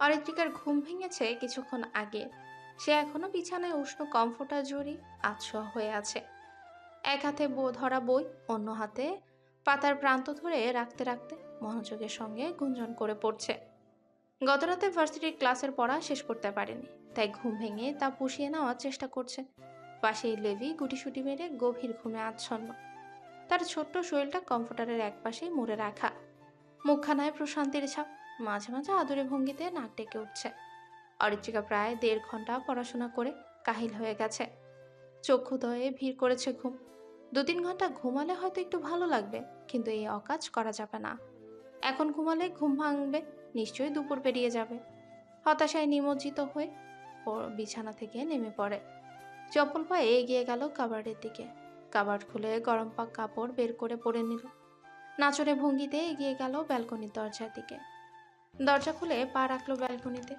অরিত্রিকার ঘুম ভেঙেছে কিছুক্ষণ আগে। সে এখনো বিছানায় উষ্ণ কমফোর্টার জড়ি আতশোয়া হয়ে আছে। এক হাতে ধরা বই, অন্য হাতে পাতার প্রান্ত ধরে রাখতে রাখতে মনোযোগের সঙ্গে গুঞ্জন করে পড়ছে। গতরাতে ভার্সিটির ক্লাসের পড়া শেষ করতে পারেনি, তাই ঘুম ভেঙে তা পুষিয়ে নেওয়ার চেষ্টা করছে। পাশেই লেভি গুটিসুটি মেরে গভীর ঘুমে আচ্ছন্ন। তার ছোট্ট শরীরটা কমফোর্টারের একপাশেই মুড়ে রাখা, মুখখানায় প্রশান্তির ছাপ। মাঝে মাঝে আদুরে ভঙ্গিতে নাক ডেকে উঠছে। অরিত্রিকা প্রায় 1.5 ঘন্টা পড়াশোনা করে কাহিল হয়ে গেছে। চক্ষুদয়ে ভিড় করেছে ঘুম। 2-3 ঘন্টা ঘুমালে হয়তো একটু ভালো লাগবে, কিন্তু এই অকাজ করা যাবে না। এখন ঘুমালে ঘুম ভাঙবে, নিশ্চয়ই দুপুর পেরিয়ে যাবে। হতাশায় নিমজ্জিত হয়ে বিছানা থেকে নেমে পড়ে। চপ্পল পায়ে এগিয়ে গেল কাবার্ডের দিকে। কাবার্ড খুলে গরম পাক কাপড় বের করে পরে নিল। নাচরে ভঙ্গিতে এগিয়ে গেল ব্যালকনির দরজার দিকে। দরজা খুলে পা রাখলো ব্যালকনিতে।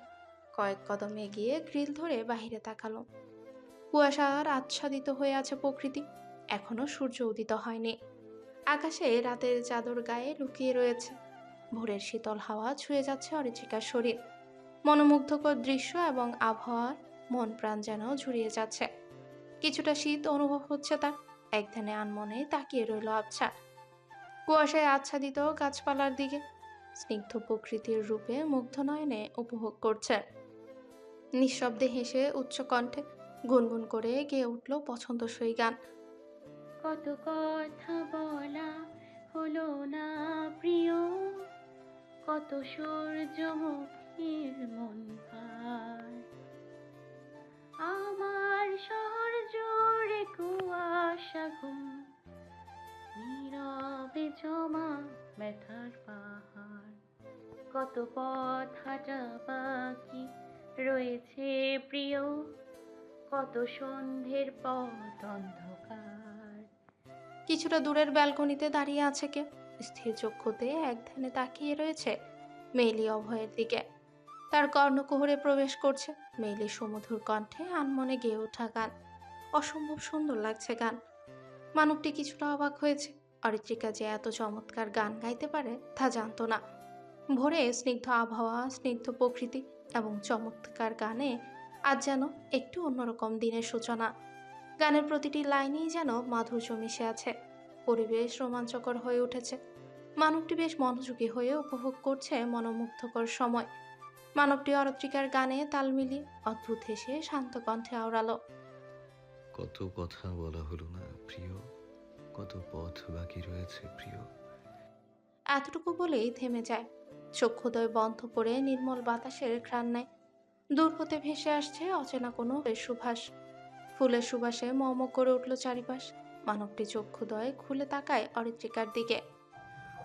কয়েক কদম এগিয়ে গ্রিল ধরে বাহিরে তাকালো। কুয়াশার আচ্ছাদিত হয়ে আছে প্রকৃতি। এখনো সূর্য উদিত হয়নি। আকাশে রাতের চাদর গায়ে লুকিয়ে রয়েছে। ভোরের শীতল হাওয়া ছুঁয়ে যাচ্ছে অরিত্রিকার শরীর। মনোমুগ্ধকর দৃশ্য এবং আবহাওয়ার মন প্রাণ যেন ঝুরিয়ে যাচ্ছে। কিছুটা শীত অনুভব হচ্ছে তার। একধানে আনমনে তাকিয়ে রইল আবছা কুয়াশায় আচ্ছাদিত গাছপালার দিকে। স্নিগ্ধ প্রকৃতির রূপে মুগ্ধ নয়নে উপভোগ করছে। নিঃশব্দে হেসে উচ্চ কণ্ঠে গুনগুন করে গেয়ে উঠল পছন্দসই গান। কত কথা বলা হলো না প্রিয়, কত সূর্যমুখীর মন ভার। আমার শহর জুড়ে কুয়াশা ঘুম, নীরবে জমা ব্যথার পাহাড়। কত পথ হাঁটা বাকি রয়েছে প্রিয়, কত সন্ধ্যের পথ অন্ধকার। কিছুটা দূরের ব্যালকনিতে দাঁড়িয়ে আছে কে। স্থির চক্ষুতে এক ধ্যানে তাকিয়ে রয়েছে মেইলি অভয়ের দিকে। তার কর্ণকুহরে প্রবেশ করছে মেইলি সুমধুর কণ্ঠে আনমনে গেয়ে ওঠা গান। অসম্ভব সুন্দর লাগছে গান। মানবটি কিছুটা অবাক হয়েছে। অরিত্রিকা যে এত চমৎকার গান গাইতে পারে তা জানতো না। ভোরে স্নিগ্ধ আবহাওয়া, স্নিগ্ধ প্রকৃতি এবং চমৎকার গানে আজ যেন একটু অন্যরকম দিনের সূচনা। গানের প্রতিটি লাইনেই যেন মাধুর্য মিশে আছে। পরিবেশ রোমাঞ্চকর হয়ে উঠেছে। মানবটি বেশ মনোযোগী হয়ে উপভোগ করছে মনোমুগ্ধকর সময়। মানবটি অরিত্রিকার গানে তাল মিলিয়ে অদ্ভুত হেসে শান্ত কণ্ঠে আওড়ালো। কত কথা বলা হলো না প্রিয়, কত পথ বাকি রয়েছে প্রিয়। এতটুকু বলেই থেমে যায়। চক্ষুদয় বন্ধ করে নির্মল বাতাসের ঘ্রাণ নেয়। দূর হতে ভেসে আসছে অচেনা কোনো সুবাস। ফুলের সুবাসে মম করে উঠল চারিপাশ। মানবটি চক্ষুদয় খুলে তাকায় অরিত্রিকার দিকে।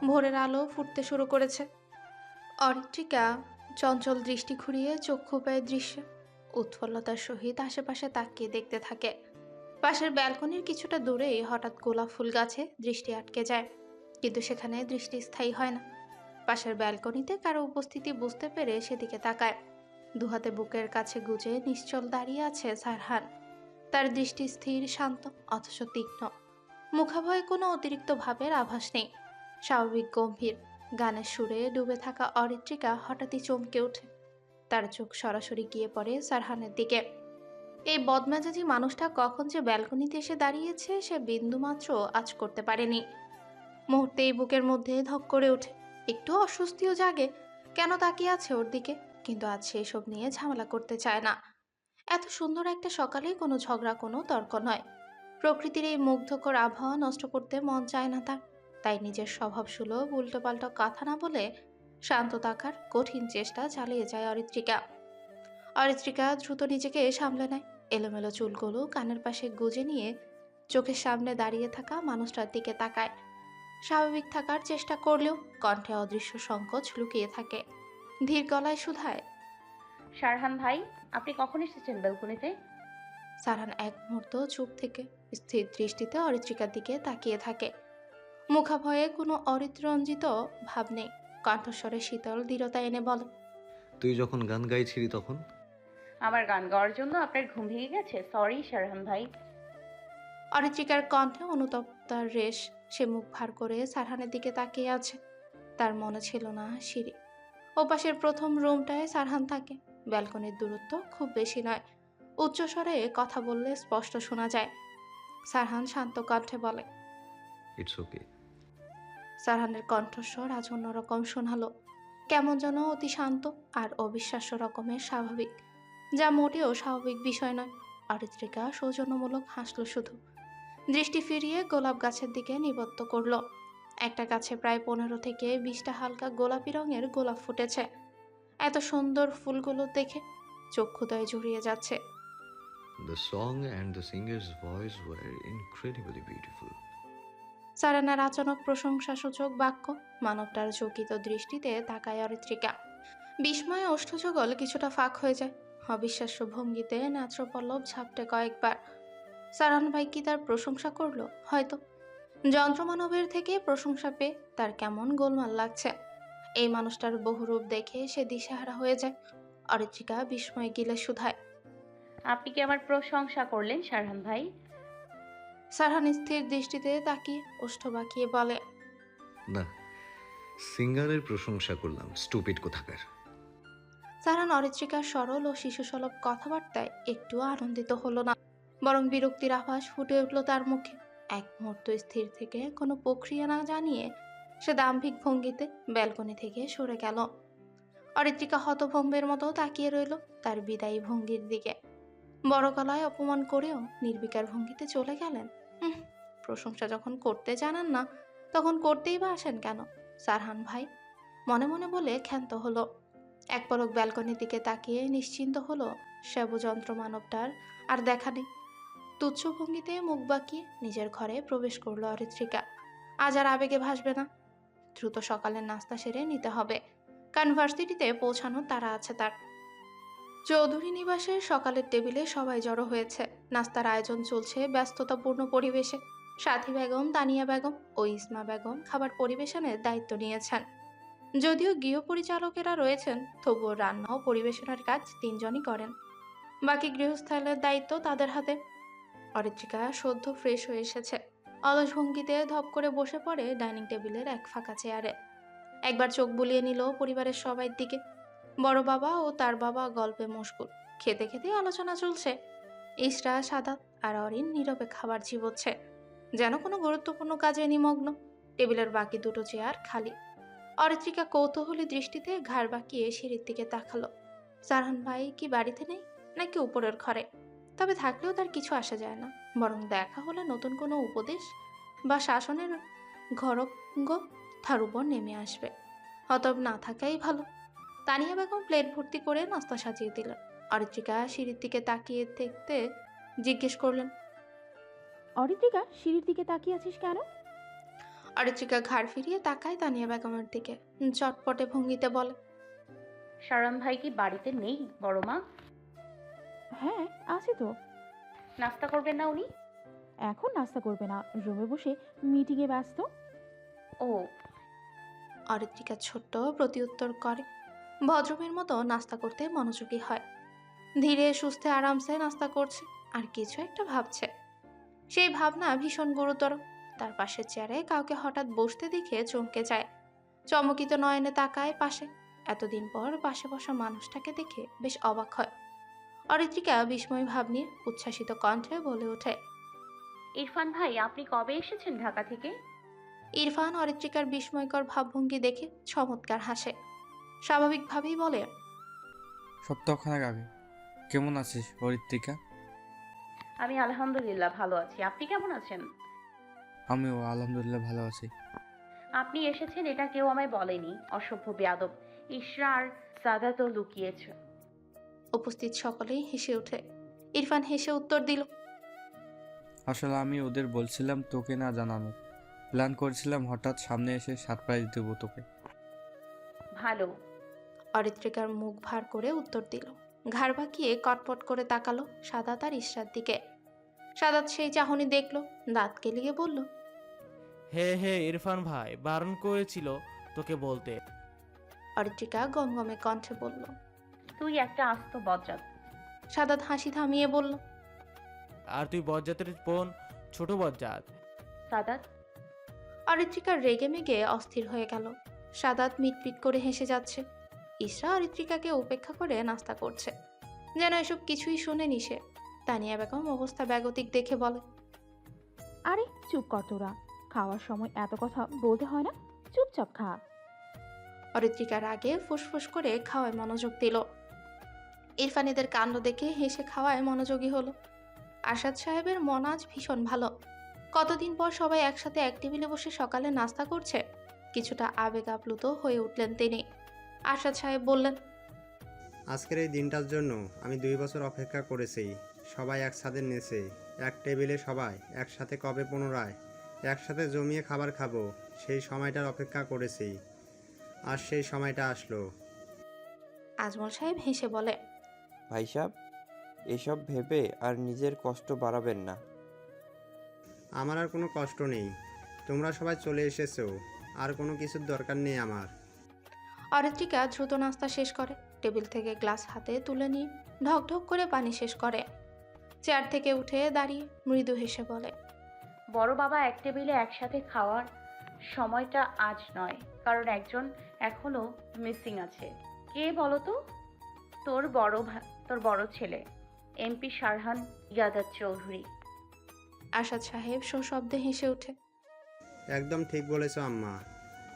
ভোরের আলো ফুটতে শুরু করেছে। অরিত্রিকা চঞ্চল দৃষ্টি ঘুরিয়ে চক্ষু পায় দৃশ্যে। উৎফুল্লতার সহিত আশেপাশে তাকিয়ে দেখতে থাকে। পাশের ব্যালকনির কিছুটা দূরেই হঠাৎ গোলাপ ফুল গাছে দৃষ্টি আটকে যায়, কিন্তু সেখানে দৃষ্টি স্থায়ী হয় না। পাশের ব্যালকনিতে কারো উপস্থিতি বুঝতে পেরে সেদিকে তাকায়। দুহাতে বুকের কাছে গুজে নিশ্চল দাঁড়িয়ে আছে সারহান। তার দৃষ্টি স্থির, শান্ত, অথচ তীক্ষ্ণ। মুখাভয়ে কোনো অতিরিক্ত ভাবের আভাস নেই। স্বাভাবিক গম্ভীর। গানের সুরে ডুবে থাকা অরিত্রিকা হঠাৎই চমকে ওঠে। তার চোখ সরাসরি গিয়ে পড়ে সারহানের দিকে। এই বদমেজাজি মানুষটা কখন যে ব্যালকনিতে এসে দাঁড়িয়েছে সে বিন্দুমাত্র আঁচ করতে পারেনি। মুহূর্তেই বুকের মধ্যে ধক করে ওঠে। একটু অস্বস্তিও জাগে। কেন তাকিয়ে আছে ওর দিকে, কিন্তু আজ সেসব নিয়ে ঝামেলা করতে চায় না। এত সুন্দর একটা সকালে কোনো ঝগড়া, কোনো তর্ক নয়। প্রকৃতির এই মুগ্ধকর আবহাওয়া নষ্ট করতে মন চায় না তার। তাই নিজের স্বভাবসুলভ উল্টোপাল্টা কথা না বলে শান্ত থাকার কঠিন চেষ্টা চালিয়ে যায় অরিত্রিকা। অরিত্রিকা দ্রুত নিজেকে সামলে নেয়। এলোমেলো চুলগুলো কানের পাশে গুজে নিয়ে চোখের সামনে দাঁড়িয়ে থাকা মানুষটার দিকে তাকায়। স্বাভাবিক থাকার চেষ্টা করলেও কণ্ঠে অদৃশ্য সংকোচ লুকিয়ে থাকে। ধীর গলায় শুধায়। শারহান ভাই, আপনি কখন এসেছেন ব্যালকনিতে? সারহান এক মুহূর্ত চুপ থেকে স্থির দৃষ্টিতে অরিত্রিকার দিকে তাকিয়ে থাকে। মুখাভয়ে কোনো অরিত্রঞ্জিত ভাব নেই। কণ্ঠস্বরে শীতল দৃঢ়তা এনে বলে। তুই যখন গান গাইছিলি তখন। আমার গান গাওয়ার জন্য আপনার ঘুম ভেঙে গেছে? সরি শারহান ভাই। অরিত্রিকার কণ্ঠে অনুতপ্তার রেশ। সে মুখ ভার করে সারহানের দিকে তাকিয়ে আছে। তার মনে ছিল না সিঁড়ি। ওপাশের প্রথম রুমটায় সারহান থাকে। ব্যালকনির দূরত্ব খুব বেশি নয়। উচ্চস্বরে কথা বললে স্পষ্ট শোনা যায়। সারহান শান্ত কণ্ঠে বলে। It's okay. সারহানের কণ্ঠস্বর আজ অন্যরকম শোনালো, কেমন যেন অতি শান্ত আর অবিশ্বাস্য রকমের স্বাভাবিক, যা মোটেও স্বাভাবিক বিষয় নয়। অরিত্রিকা সৌজন্যমূলক হাসল শুধু, দৃষ্টি ফিরিয়ে গোলাপ গাছের দিকে নিবদ্ধ করলো। একটা গাছে প্রায় 15 থেকে 20টা হালকা গোলাপি রঙের গোলাপ ফুটেছে। এত সুন্দর ফুলগুলো দেখে চক্ষুদয় জড়িয়ে যাচ্ছে। The song and the singer's voice were incredibly beautiful. সারানার আচানক প্রশংসাসূচক বাক্য মানবটার চকিত দৃষ্টিতে তাকায় অরিত্রিকা। বিস্ময়ে ওষ্ঠযুগল কিছুটা ফাঁক হয়ে যায়। অবিশ্বাস্য ভঙ্গিতে নেত্রপল্লব ঝাপটে কয়েকবার। সারান ভাই কি তার প্রশংসা করলো? হয়তো। যন্ত্রমানবের থেকে প্রশংসা পেয়ে তার কেমন গোলমাল লাগছে। এই মানুষটার বহুরূপ দেখে সে দিশেহারা হয়ে যায়। অরিত্রিকা বিস্ময়ে গিলে শুধায়। আপনি কি আমার প্রশংসা করলেন সারহান ভাই? সারহান স্থির দৃষ্টিতে তাকিয়ে ওষ্ঠ বাঁকিয়ে বলে। না, সিঙ্গারের প্রশংসা করলাম, স্টুপিড কোথাকার। সারহান অরিত্রিকার সরল ও শিশুসুলভ কথাবার্তায় একটু আনন্দিত হলো না, বরং বিরক্তির আভাস ফুটে উঠল তার মুখে। এক মুহূর্ত স্থির থেকে কোনো প্রক্রিয়া না জানিয়ে সে দাম্ভিক ভঙ্গিতে ব্যালকনি থেকে সরে গেল। অরিত্রিকা হতভম্বের মতো তাকিয়ে রইল তার বিদায়ী ভঙ্গির দিকে। বড় গলায় অপমান করেও নির্বিকার ভঙ্গিতে চলে গেলেন। প্রশংসা যখন করতে জানেন না, তখন করতেই বা আসেন কেন সারহান ভাই? মনে মনে বলে ক্ষান্ত হলো। এক পলক ব্যালকনির দিকে তাকিয়ে নিশ্চিন্ত হলো সেবযন্ত্র মানবটার আর দেখা নেই। তুচ্ছ ভঙ্গিতে মুখ বাঁকিয়ে নিজের ঘরে প্রবেশ করলো অরিত্রিকা। আজ আর আবেগে ভাসবে না। দ্রুত সকালের নাস্তা সেরে নিতে হবে, কারণ ভার্সিটিতে পৌঁছানোর তাড়া আছে তার। চৌধুরী নিবাসের সকালের টেবিলে সবাই জড়ো হয়েছে। নাস্তার আয়োজন চলছে ব্যস্ততাপূর্ণ পরিবেশে। সাথী বেগম, তানিয়া বেগম ও ইসমা বেগম খাবার পরিবেশনের দায়িত্ব নিয়েছেন। যদিও গৃহ পরিচালকেরা রয়েছেন, তবুও রান্না ও পরিবেশনের কাজ তিনজনই করেন। বাকি গৃহস্থালের দায়িত্ব তাদের হাতে। অরিত্রিকা সদ্য ফ্রেশ হয়ে এসেছে। অলস ভঙ্গিতে ধপ করে বসে পড়ে ডাইনিং টেবিলের এক ফাঁকা চেয়ারে। একবার চোখ বুলিয়ে নিল পরিবারের সবাই দিকে। বড় বাবা ও তার বাবা গল্পে মশগুল, খেতে খেতে আলোচনা চলছে। ইসরা, সাদাত আর অরিন নীরবে খাবার চিবোচ্ছে, যেন কোনো গুরুত্বপূর্ণ কাজে নিমগ্ন। টেবিলের বাকি দুটো চেয়ার খালি। অরিত্রিকা কৌতূহলী দৃষ্টিতে ঘাড় বাঁকিয়ে সিঁড়ির দিকে তাকালো। সারহান ভাই কি বাড়িতে নেই, নাকি উপরের ঘরে? তবে থাকলেও তার কিছু আসা যায় না, বরং দেখা হলে নতুন কোনো উপদেশ বা শাসনের ঘরঙ্গ তার উপর নেমে আসবে। হতব না থাকাই ভালো। তানিয়া বেগম প্লেট ভর্তি করে নাস্তা সাজিয়ে দিলেন। অরিত্রিকা সিঁড়ির দিকে তাকিয়ে দেখতে জিজ্ঞেস করলেন। অরিত্রিকা, সিঁড়ির দিকে তাকিয়ে আছিস কেন? অরিত্রিকা ঘাড় ফিরিয়ে তাকায় তানিয়া বেগমের দিকে, চটপটে ভঙ্গিতে বলে। সারহান ভাই কি বাড়িতে নেই বড় মা? হ্যাঁ, আছি তো। নাস্তা করবেন না উনি? এখন নাস্তা করবে না, রুমে বসে মিটিংয়ে ব্যস্ত। ও। অরিত্রিকা ছোট্ট প্রতিউত্তর করে। ভদ্রমের মতো নাস্তা করতে মনোযোগী হয়। ধীরে সুস্থে আরামসে নাস্তা করছে আর কিছু একটা ভাবছে। সেই ভাবনা ভীষণ গুরুতর। তার পাশের চেয়ারে কাউকে হঠাৎ বসতে দেখে চমকে যায়। চমকিত নয়নে তাকায় পাশে। এতদিন পর পাশে বসা মানুষটাকে দেখে বেশ অবাক হয়। অরিত্রিকা বিস্ময় ভাব নিয়ে উচ্ছ্বাসিত কণ্ঠে বলে ওঠে। ইরফান ভাই, আপনি কবে এসেছেন ঢাকা থেকে? ইরফান অরিত্রিকার বিস্ময়কর ভাবভঙ্গি দেখে চমৎকার হাসে। স্বাভাবিকভাবেই বলে। সপ্তাহখানেক আগে। কেমন আছিস অরিত্রিকা? আমি আলহামদুলিল্লাহ ভালো আছি। আপনি কেমন আছেন? আমিও আলহামদুলিল্লাহ ভালো আছি। আপনি এসেছেন এটা কেউ আমায় বলেনি। অসভ্য বেয়াদব ইশরা আর সাদা তো লুকিয়েছে। উপস্থিত সকলেই হেসে ওঠে। ইরফান হেসে উত্তর দিল। আসলে আমি ওদের বলছিলাম তোকে না জানানো। প্ল্যান করেছিলাম হঠাৎ সামনে এসে সারপ্রাইজ দেবো তোকে। ভালো। অরিত্রিকার মুখ ভার করে উত্তর দিল। ঘাড় বাঁকিয়ে কটপট করে তাকালো সাদাত আর ইশরার দিকে। সাদাত সেই চাহনি দেখলো, দাঁত কেলিয়ে বলল। হে হে ইরফান ভাই বারণ করেছিল তোকে বলতে। অরিত্রিকা গমগমে কণ্ঠে বলল। তুই একটা আস্ত বজ্জাত। সাদাত হাসি থামিয়ে বলল। আর তুই বজ্জাতের বোন, ছোট বজ্জাত। সাদাত। অরিত্রিকার রেগে মেগে অস্থির হয়ে গেল। সাদাত মিটপিট করে হেসে যাচ্ছে। ইসরা অরিত্রিকাকে উপেক্ষা করে নাস্তা করছে, যেন এসব কিছুই শুনেনি সে। তানিয়া বেগম অবস্থা বেগতিক দেখে বলে, আরে চুপ কর তোরা, খাওয়ার সময় এত কথা বলতে হয় না, চুপচাপ খা। অরিত্রিকার আগে ফুসফুস করে খাওয়ায় মনোযোগ দিল। ইরফান এদের কাণ্ড দেখে হেসে খাওয়ায় মনোযোগী হলো। আরশাদ সাহেবের মন আজ ভীষণ ভালো। কতদিন পর সবাই একসাথে এক টেবিলে বসে সকালে নাস্তা করছে। কিছুটা আবেগ আপ্লুত হয়ে উঠলেন তিনি। আরশাদ সাহেব বললেন, আজকের এই দিনটার জন্য আমি 2 বছর অপেক্ষা করেছি। সবাই একসাথে নেচে এক টেবিলে সবাই একসাথে কবে পুনরায় একসাথে জমিয়ে খাবার খাবো, সেই সময়টার অপেক্ষা করেছি। আর সেই সময়টা আসলো। আজমল সাহেব হেসে বলে, ভাই সাহেব, এসব ভেবে আর নিজের কষ্ট বাড়াবেন না। আমার আর কোনো কষ্ট নেই, তোমরা সবাই চলে এসেছো, আর কোনো কিছুর দরকার নেই আমার। অরিত্রিকা দ্রুত নাস্তা শেষ করে, টেবিল থেকে গ্লাস হাতে তুলে নিয়ে ঢক ঢক করে পানি শেষ করে। চেয়ার থেকে উঠে দাঁড়িয়ে মৃদু হেসে বলে, বড় বাবা এক টেবিলে একসাথে খাওয়ার সময়টা আজ নয়, কারণ একজন এখনো মিসিং আছে। কে বলো তো? তোর বড় ছেলে এমপি শারহান ইয়াদাত চৌধুরী। আরশাদ সাহেব সশব্দে হেসে ওঠে। একদম ঠিক বলেছো আম্মা,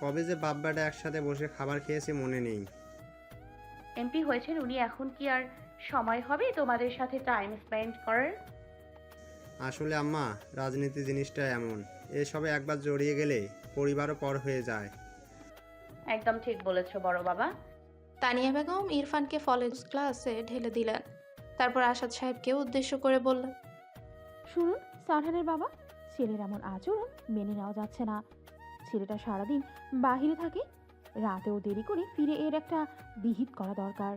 কবে যে বাপ বেটা একসাথে বসে খাবার খেয়েছি মনে নেই। এমপি হয়েছেন উনি, এখন কি আর সময় হবে তোমাদের সাথে টাইম স্পেন্ড করার? আসলে আম্মা, রাজনীতি জিনিসটা এমন, এসবে একবার জড়িয়ে গেলে পরিবারও পর হয়ে যায়। একদম ঠিক বলেছো বড় বাবা। তানিয়া বেগম ইরফানকে ফলের গ্লাসে ঢেলে দিলেন। তারপর আরশাদ সাহেবকে উদ্দেশ্য করে বললেন, শুনুন সারহানের বাবা, ছেলের এমন আচরণ মেনে নেওয়া যাচ্ছে না। ছেলেটা সারাদিন বাহিরে থাকে, রাতেও দেরি করে ফিরে এর একটা বিহিত করা দরকার।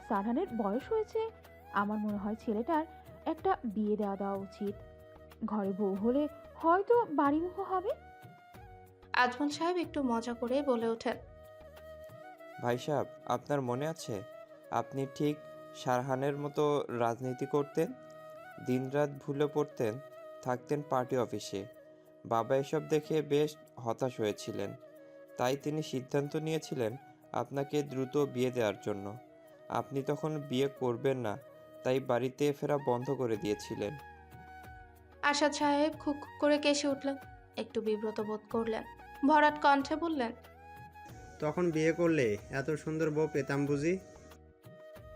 সারহানের বয়স হয়েছে, আমার মনে হয় ছেলেটার একটা বিয়ে দেওয়া উচিত। ঘরে বউ হলে হয়তো বাড়িমুখ হবে। আজমল সাহেব একটু মজা করে বলে ওঠেন, ভাই সাহেব, আপনার মনে আছে আপনি ঠিক শারহানের মতো রাজনীতি করতেন, দিনরাত ভুলে পড়তেন, থাকতেন পার্টি অফিসে। বাবা এসব দেখে বেশ হতাশ হয়েছিলেন, তাই তিনি সিদ্ধান্ত নিয়েছিলেন আপনাকে দ্রুত বিয়ে দেওয়ার জন্য। আপনি তখন বিয়ে করবেন না, তাই বাড়িতে ফেরা বন্ধ করে দিয়েছিলেন। আরশাদ সাহেব খুক খুক করে কেসে উঠলেন, একটু বিব্রত বোধ করলেন, ভরাট কণ্ঠে বললেন, তখন বিয়ে করলে এত সুন্দর বউ পেতাম বুঝি?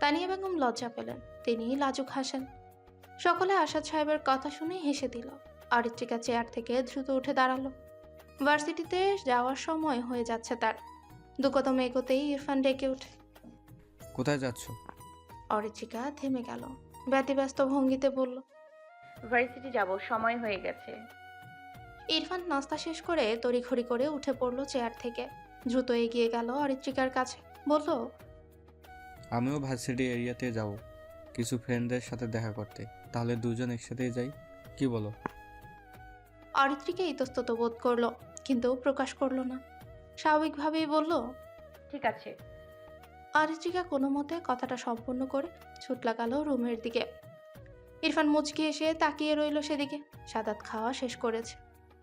তানিয়া বেগম লজ্জা পেলেন, তিনি লাজুক হাসেন। সকলে আরশাদ সাহেবের কথা শুনে হেসে দিল। অরিত্রিকা চেয়ার থেকে দ্রুত উঠে দাঁড়ালো। ভার্সিটিতে যাওয়ার সময় হয়ে যাচ্ছে তার। দু কদম এগোতেই ইরফান ডেকে ওঠে। কোথায় যাচ্ছ? অরিত্রিকা থেমে গেল, ব্যতিব্যস্ত ভঙ্গিতে বলল, ভার্সিটি যাব, সময় হয়ে গেছে। ইরফান নাস্তা শেষ করে তড়িঘড়ি করে উঠে পড়ল চেয়ার থেকে, দ্রুত এগিয়ে গেল অরিত্রিকার কাছে, বলল, আমিও ভার্সিটি এরিয়াতে যাব কিছু ফ্রেন্ডদের সাথে দেখা করতে, তাহলে দুজন একসাথেই যাই, কি বলো? অরিত্রিকা ইতস্তত বোধ করলো, কিন্তু প্রকাশ করলো না, স্বাভাবিকভাবেই বলল। ঠিক আছে। অরিত্রিকা কোনো মতে কথাটা সম্পূর্ণ করে ছুট লাগালো রুমের দিকে। ইরফান মুচকি এসে তাকিয়ে রইল সেদিকে। সাদাত খাওয়া শেষ করেছে,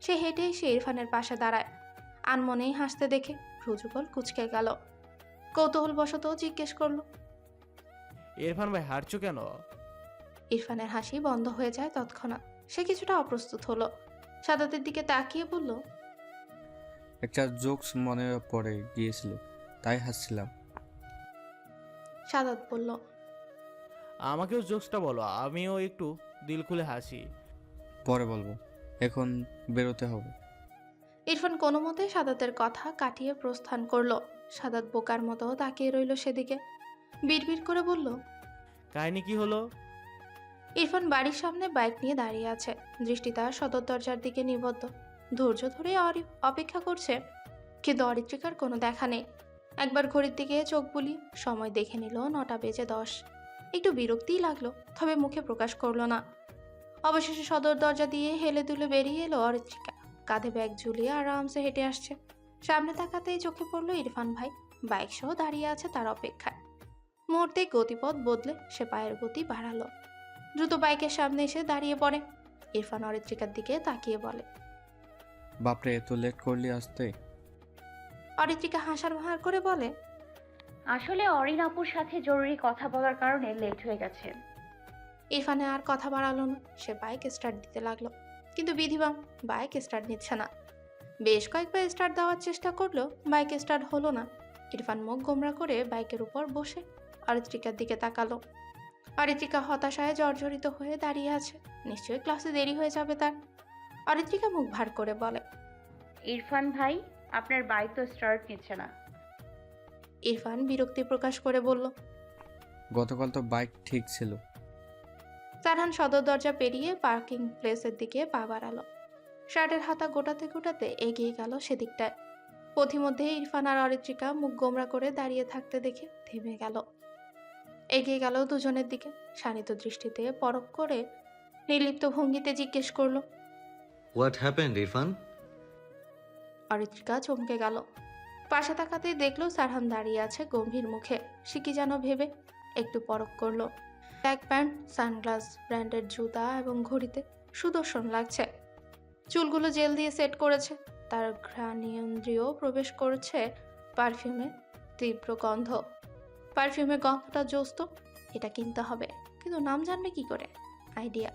সে হেঁটে এসে ইরফানের পাশে দাঁড়ায়। আনমনেই হাসতে দেখে ভ্রুযুগল কুঁচকে গেল। কৌতূহল বশত জিজ্ঞেস করলো, ইরফান ভাই হারছো কেন? ইরফানের হাসি বন্ধ হয়ে যায় তৎক্ষণাৎ। সে কিছুটা অপ্রস্তুত হলো, সাদাতের দিকে তাকিয়ে বলল, একটা জোকস মনে পড়ে গিয়েছিল, তাই হাসছিলাম। সাদাত বলল, আমাকেও জোকসটা বলো, আমিও একটু দিল খুলে হাসি। পরে বলবো, এখন বেরোতে হবে। ইরফান কোনো মতে সাদাতের কথা কাটিয়ে প্রস্থান করলো। সাদাত বোকার মতো তাকিয়ে রইল সেদিকে, বিড়বিড় করে বলল, কাহিনী কি হলো? ইরফান বাড়ির সামনে বাইক নিয়ে দাঁড়িয়ে আছে, দৃষ্টি তার সদর দরজার দিকে নিবদ্ধ। ধৈর্য ধরে অপেক্ষা করছে, কিন্তু অরিত্রিকার কোনো দেখা নেই। একবার ঘড়ির দিকে চোখ বুলি সময় দেখে নিল 9:10। একটু বিরক্তিই লাগলো, তবে মুখে প্রকাশ করলো না। অবশেষে সদর দরজা দিয়ে হেলে দুলে বেরিয়ে এলো অরিত্রিকা। কাঁধে ব্যাগ ঝুলিয়ে আরামসে হেঁটে আসছে। সামনে তাকাতেই চোখে পড়লো ইরফান ভাই বাইক সহ দাঁড়িয়ে আছে তার অপেক্ষায়। মুহূর্তে গতিপথ বদলে সে পায়ের গতি বাড়ালো, দ্রুত বাইকের সামনে এসে দাঁড়িয়ে পড়ে। ইরফান অরিত্রিকার দিকে তাকিয়ে বলে, বাপরে, এত লেট করলি আসতে? অরিত্রিকা হাসার ভার করে বলে, আসলে অরিন আপুর সাথে জরুরি কথা বলার কারণে লেট হয়ে গেছে। ইরফানে আর কথা বাড়ালো না, সে বাইক স্টার্ট দিতে লাগলো। কিন্তু বিধিবাম বাইক স্টার্ট নিচ্ছে না। বেশ কয়েকবার স্টার্ট দেওয়ার চেষ্টা করলো, বাইক স্টার্ট হলো না। ইরফান মুখ গোমরা করে বাইকের উপর বসে অরিত্রিকার দিকে তাকালো। অরিত্রিকা হতাশায় জর্জরিত হয়ে দাঁড়িয়ে আছে, নিশ্চয়ই ক্লাসে দেরি হয়ে যাবে তার। অরিত্রিকা মুখ ভার করে বলে, ইরফান ভাই, আপনার বাইক তো স্টার্ট নিচ্ছে না। ইরফান বিরক্তি প্রকাশ করে বলল। গতকাল তো বাইক ঠিক ছিল। সারহান সদর দরজা পেরিয়ে পার্কিং প্লেসের দিকে পা বাড়ালো। শার্টের হাতা গোটাতে গোটাতে এগিয়ে গেল সেদিকটায়। পথিমধ্যে ইরফান আর অরিত্রিকা মুখ গোমরা করে দাঁড়িয়ে থাকতে দেখে থেমে গেল। এগিয়ে গেল দুজনের দিকে, শানিত দৃষ্টিতে পরখ করে নির্লিপ্ত ভঙ্গিতে জিজ্ঞেস করলো। What happened Irfan? অরিত্রিকা চমকে গেল। পাশে তাকাতেই দেখলো সারহান দাঁড়িয়ে আছে গম্ভীর মুখে, সে কি যেন ভেবে একটু পরখ করলো। ব্ল্যাক প্যান্ট, সানগ্লাস, ব্র্যান্ডেড জুতা এবং ঘড়িতে সুদর্শন লাগছে। চুলগুলো জেল দিয়ে সেট করেছে, তার ঘ্রাণেন্দ্রিয় প্রবেশ করছে পারফিউমে তীব্র গন্ধ। পারফিউমের গন্ধটা জোস্ত, এটা কিনতে হবে, কিন্তু নাম জানবে কি করে? আইডিয়া,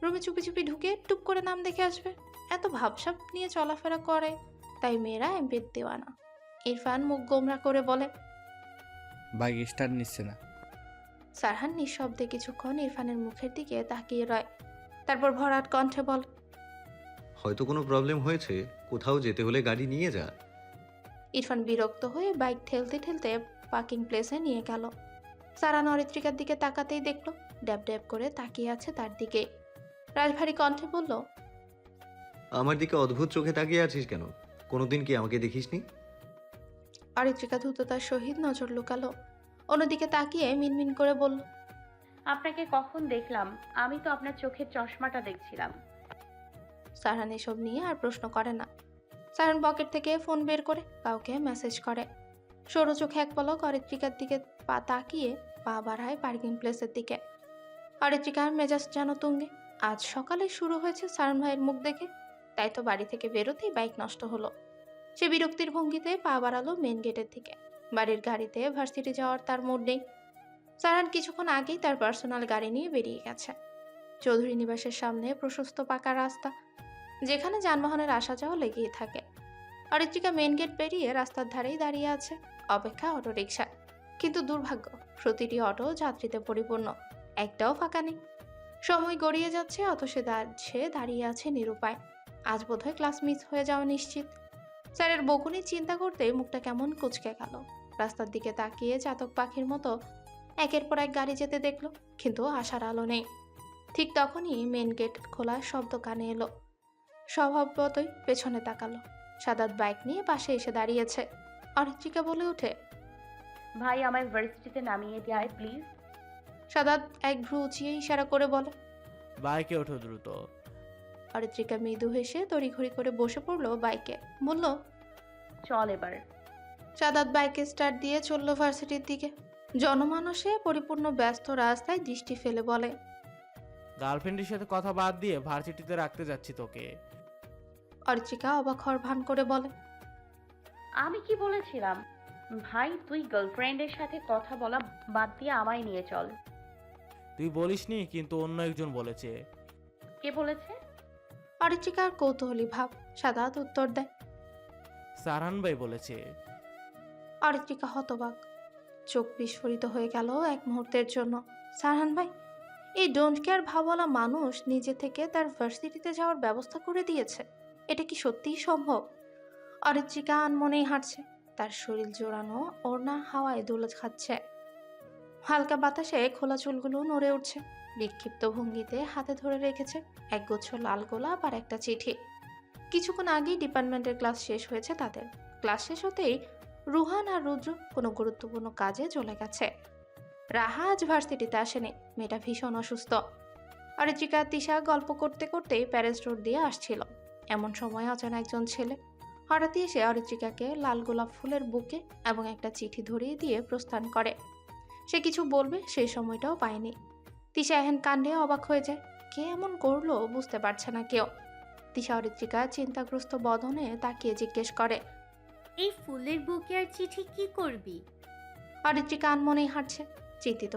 রুমে চুপি চুপি ঢুকে টুপ করে নাম দেখে আসবে। এত ভাবসাব নিয়ে চলাফেরা করে, তাই মেয়েরা এমপির দেওয়ানা। ইরফান মুখ গোমরা করে বলে। বাইক স্টার্ট নিচ্ছে না। সারহান নিঃশব্দে কিছুক্ষণ ইরফানের মুখের দিকে তাকিয়ে রয়, তারপর ভরাট কণ্ঠে বল। হয়তো কোনো প্রবলেম হয়েছে, কোথাও যেতে হলে গাড়ি নিয়ে যা। ইরফান বিরক্ত হয়ে বাইক ঠেলতে ঠেলতে পার্কিং প্লেসে নিয়ে গেল। সারহান অরিত্রিকার দিকে তাকাতেই দেখলো ড্যাব ড্যাব করে তাকিয়ে আছে তার দিকে। রাজভারী কণ্ঠে বলল, আমার দিকে অদ্ভুত চোখে তাকিয়ে আছিস কেন? কোনোদিন কি আমাকে দেখিসনি? অরিত্রিকা দ্রুততার সহিত নজর লুকালো, অন্যদিকে তাকিয়ে মিনমিন করে বলল। আপনাকে কখন দেখলাম? আমি তো আপনার চোখের চশমাটা দেখছিলাম। সারহান এসব নিয়ে আর প্রশ্ন করে না। সারহান পকেট থেকে ফোন বের করে কাউকে মেসেজ করে। সরু চোখে এক পলক অরিত্রিকার দিকে তাকিয়ে পা বাড়ায় পার্কিং প্লেসের দিকে। অরিত্রিকার মেজাজ যেন তুঙ্গে। আজ সকালে শুরু হয়েছে সারহান ভাইয়ের মুখ দেখে, তাই তো বাড়ি থেকে বেরোতেই বাইক নষ্ট হলো। সে বিরক্তির ভঙ্গিতে পা বাড়ালো মেন গেটের দিকে। বাড়ির গাড়িতে ভার্সিটি যাওয়ার তার মুড নেই। সারহান কিছুক্ষণ আগেই তার পার্সোনাল গাড়ি নিয়ে বেরিয়ে গেছে। চৌধুরী নিবাসের সামনে প্রশস্ত পাকা রাস্তা, যেখানে যানবাহনের আসা যাওয়া লেগেই থাকে। অরিত্রিকা মেন গেট পেরিয়ে রাস্তার ধারেই দাঁড়িয়ে আছে, অপেক্ষা অটোরিকশা। কিন্তু দুর্ভাগ্য, প্রতিটি অটো যাত্রীতে পরিপূর্ণ, একটাও ফাঁকা নেই। সময় গড়িয়ে যাচ্ছে, অথচ সে দাঁড়িয়ে আছে নিরুপায়। আজ বোধহয় ক্লাস মিস হয়ে যাওয়া নিশ্চিত। স্যারের বকুনি চিন্তা করতেই মুখটা কেমন কুঁচকে গেল। রাস্তার দিকে তাকিয়ে চাতক পাখির মতো একের পর এক গাড়ি যেতে দেখলো, কিন্তু আশার আলো নেই। ঠিক তখনই মেন গেট খোলার শব্দ কানে এলো। স্বভাবতই পেছনে তাকালো, সাদাত বাইক নিয়ে পাশে এসে দাঁড়িয়েছে। অরিত্রিকা বলে ওঠে, ভাই, আমায় ভার্সিটিতে নামিয়ে দেয় প্লিজ। সাদাত এক ভ্রু উঁচিয়ে ইশারা করে বলে। বাইকে ওঠো দ্রুত। অরিত্রিকা মৃদু হেসে তড়িঘড়ি করে বসে পড়লো বাইকে, বলল। চল এবার। সাদাত বাইকে স্টার্ট দিয়ে চলল ভার্সিটির দিকে। জনমানসে পরিপূর্ণ ব্যস্ত রাস্তায় দৃষ্টি ফেলে বলে, গার্লফ্রেন্ডের সাথে কথা বাদ দিয়ে ভার্সিটিতে রাখতে যাচ্ছি তোকে। অরিত্রিকা অবাক হওয়ার ভান করে বলে, আমি কি বলেছিলাম? ভাই, তুই গার্লফ্রেন্ডের সাথে কথা বলা বাদ দিয়ে আমায় নিয়ে চল। তুই বলিসনি, কিন্তু অন্য একজন বলেছে। কে বলেছে? অরিত্রিকার কৌতূহলী ভাব। সাদাত উত্তর দেয়, সারহান ভাই বলেছে। অরিত্রিকা হতবাক, চোখ বিস্ফোরিত হয়ে গেল এক মুহূর্তের জন্য। সারহান ভাই, এই ডোন্ট কেয়ার ভাবওয়ালা মানুষ নিজে থেকে তার ভার্সিটিতে যাওয়ার ব্যবস্থা করে দিয়েছে? এটা কি সত্যিই সম্ভব? অরিত্রিকা আনমনেই হাঁটছে, তার শরীর জোড়ানো ওড়না হাওয়ায় দোল খাচ্ছে। হালকা বাতাসে খোলা চুলগুলো নড়ে উঠছে। বিক্ষিপ্ত ভঙ্গিতে হাতে ধরে রেখেছে একগুচ্ছ লাল গোলাপ আর একটা চিঠি। কিছুক্ষণ আগেই ডিপার্টমেন্টের ক্লাস শেষ হয়েছে তাদের। ক্লাস শেষ হতেই রুহান আর রুদ্র কোনো গুরুত্বপূর্ণ কাজে চলে গেছে। রাহা আজ ভার্সিটিতে আসেনি, মেয়েটা ভীষণ অসুস্থ। অরিত্রিকা তিশা গল্প করতে করতেই প্যারেস রোড দিয়ে আসছিল। এমন সময় অজানা একজন ছেলে হঠাৎই এসে অরিত্রিকাকে লাল গোলাপ ফুলের বুকে এবং একটা চিঠি ধরিয়ে দিয়ে প্রস্থান করে। সে কিছু বলবে সেই সময়টাও পায়নি। তিশা এহেন কাণ্ডে অবাক হয়ে যায়, কে এমন করলো বুঝতে পারছে না কেউ। তিশা অরিত্রিকা চিন্তাগ্রস্ত বদনে তাকিয়ে জিজ্ঞেস করে, এই ফুলের বুকে আর চিঠি কি করবি? অরিত্রিকা আনমনেই হাঁটছে। চিন্তিত